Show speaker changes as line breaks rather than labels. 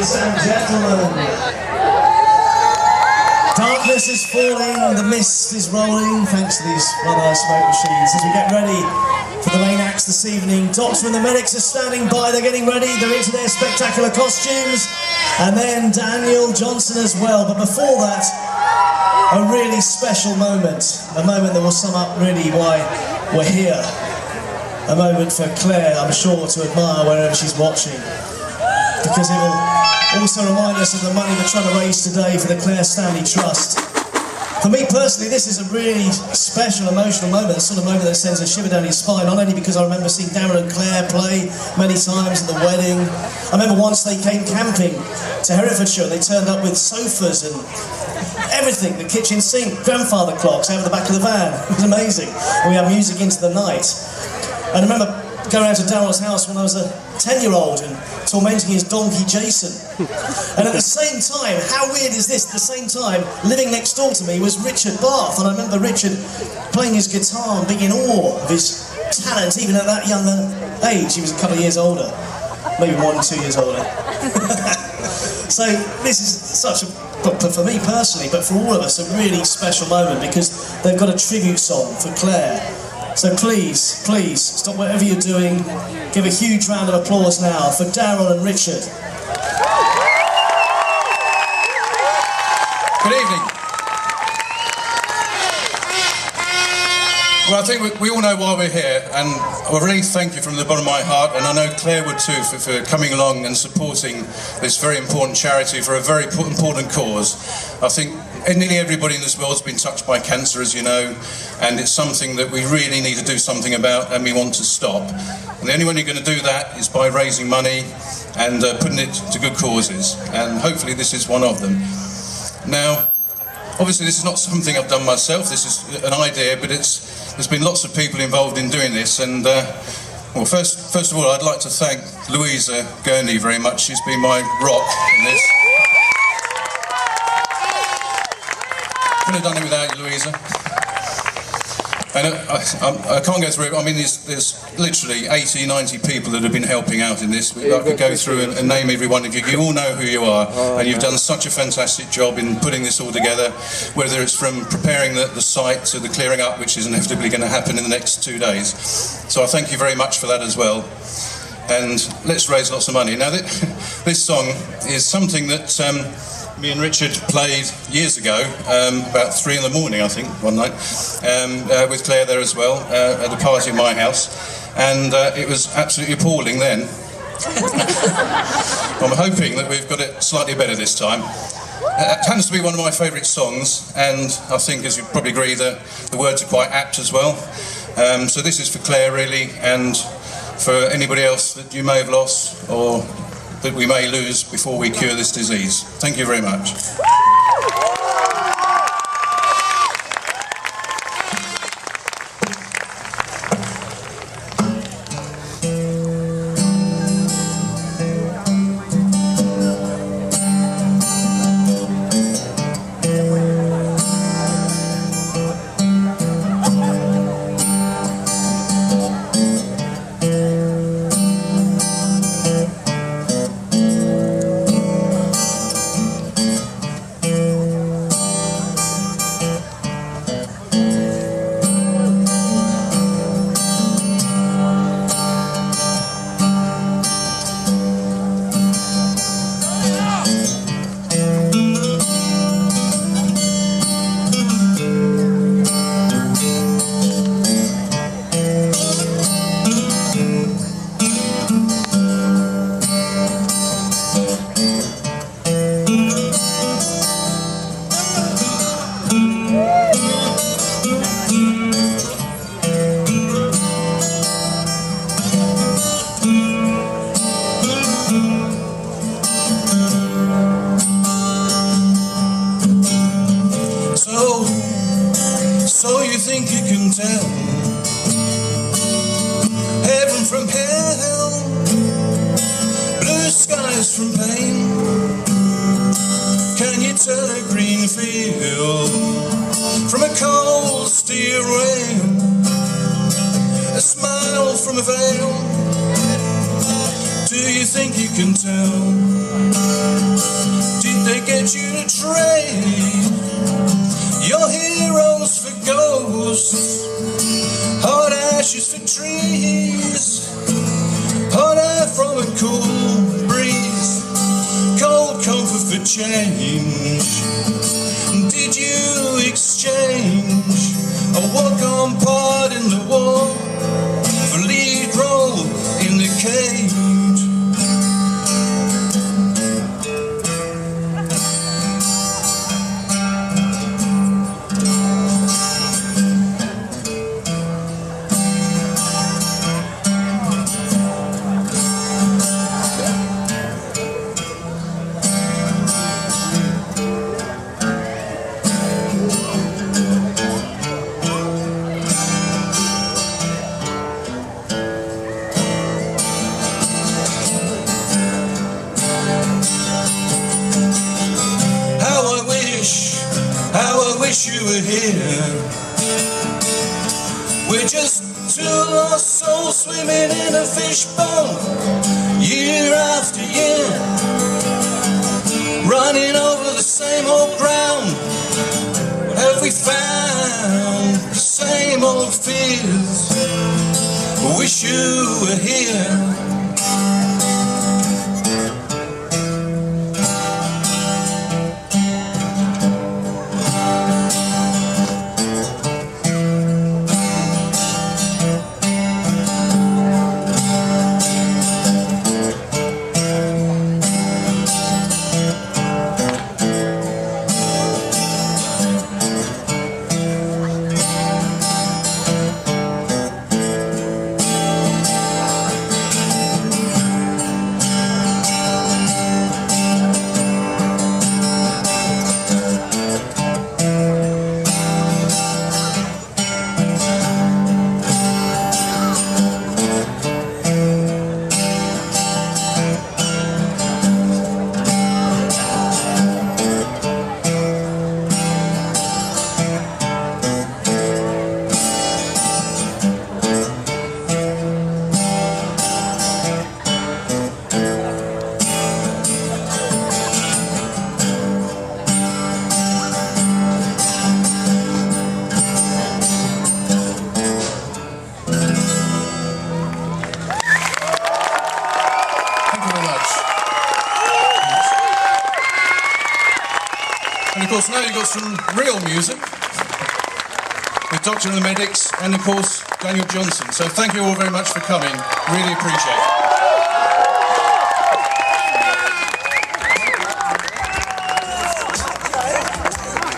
ladies and gentlemen. Darkness is falling, the mist is rolling, thanks to these rather smoke machines. As we get ready for the main acts this evening, Doctor and the medics are standing by, they're getting ready, they're into their spectacular costumes, and then Daniel Johnson as well. But before that, a really special moment, a moment that will sum up really why we're here. A moment for Claire, I'm sure, to admire wherever she's watching, because it will also remind us of the money we're trying to raise today for the Claire Stanley Trust. For me personally, this is a really special, emotional moment, the sort of moment that sends a shiver down your spine, not only because I remember seeing Darrell and Claire play many times at the wedding. I remember once they came camping to Herefordshire, they turned up with sofas and everything, the kitchen sink, grandfather clocks out of the back of the van. It was amazing. And we had music into the night. And I remember going out to Darrell's house when I was a 10-year-old and tormenting his donkey Jason. And at the same time, how weird is this, at the same time, living next door to me was Richard Bath. And I remember Richard playing his guitar and being in awe of his talent, even at that young age. He was a couple of years older, maybe 1 or 2 years older. So this is such a, for me personally, but for all of us, a really special moment, because they've got a tribute song for Claire. So please, please, stop whatever you're doing. Give a huge round of applause now for Darrell and Richard.
Good evening. Well, I think we all know why we're here, and I really thank you from the bottom of my heart, and I know Claire would too, for coming along and supporting this very important charity for a very important cause. I think nearly everybody in this world has been touched by cancer, as you know, and it's something that we really need to do something about, and we want to stop. And the only way you're going to do that is by raising money and putting it to good causes, and hopefully this is one of them. Now, obviously this is not something I've done myself, this is an idea, but there's been lots of people involved in doing this, and well, first of all, I'd like to thank Louisa Gurney very much. She's been my rock in this. Couldn't have done it without you, Louisa. And I can't go through it. I mean, there's literally 80, 90 people that have been helping out in this. I could go through and name every one of you. You all know who you are, and you've done such a fantastic job in putting this all together, whether it's from preparing the site to the clearing up, which is inevitably going to happen in the next 2 days. So I thank you very much for that as well. And let's raise lots of money. Now, this song is something that me and Richard played years ago, about 3 in the morning, I think, one night, with Claire there as well, at a party in my house, and it was absolutely appalling then. I'm hoping that we've got it slightly better this time. It happens to be one of my favourite songs, and I think, as you probably agree, the words are quite apt as well. So this is for Claire, really, and for anybody else that you may have lost, or that we may lose before we cure this disease. Thank you very much. So you think you can tell heaven from hell, blue skies from pain? Can you tell a green field from a cold steel rail, a smile from a veil? Do you think you can tell of trees, hot air from a cool breeze, cold comfort for change. Did you exchange a walk-on part in the wall for lead role in the cage? How I wish you were here. We're just two lost souls swimming in a fishbowl, year after year, running over the same old ground. Have we found the same old fears? I wish you were here. And of course now you've got some real music with Doctor and the Medics and of course Daniel Johnson. So thank you all very much for coming. Really appreciate it.